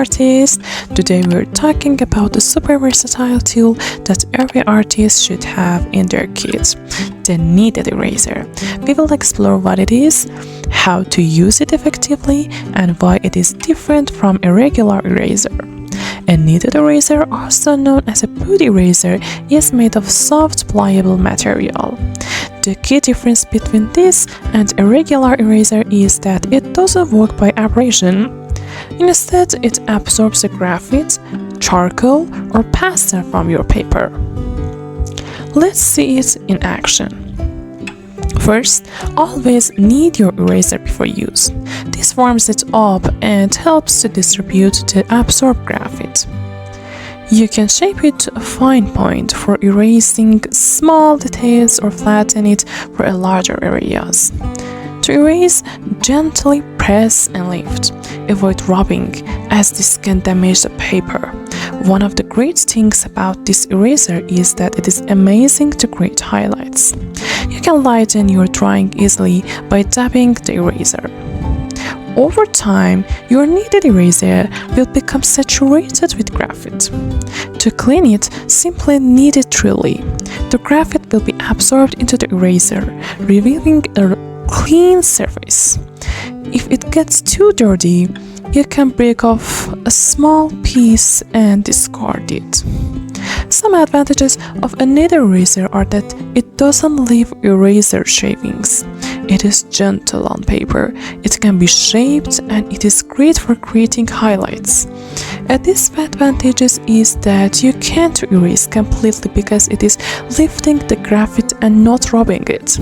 artists! Today we're talking about the super versatile tool that every artist should have in their kit, the Kneaded eraser. We will explore what it is, how to use it effectively, and why it is different from a regular eraser. A kneaded eraser, also known as a boot eraser, is made of soft, pliable material. The key difference between this and a regular eraser is that it doesn't work by abrasion. Instead, it absorbs the graphite, charcoal, or pasta from your paper. Let's see it in action. First, always knead your eraser before use. This warms it up and helps to distribute the absorbed graphite. You can shape it to a fine point for erasing small details or flatten it for larger areas. To erase, gently press and lift. Avoid rubbing, as this can damage the paper. One of the great things about this eraser is that it is amazing to create highlights. You can lighten your drawing easily by dabbing the eraser. Over time, your kneaded eraser will become saturated with graphite. To clean it, simply knead it thoroughly. The graphite will be absorbed into the eraser, revealing a clean surface. If it gets too dirty, you can break off a small piece and discard it. Some advantages of a kneaded eraser are that it doesn't leave eraser shavings. It is gentle on paper, it can be shaped, and it is great for creating highlights. A disadvantage is that you can't erase completely because it is lifting the graphite and not rubbing it.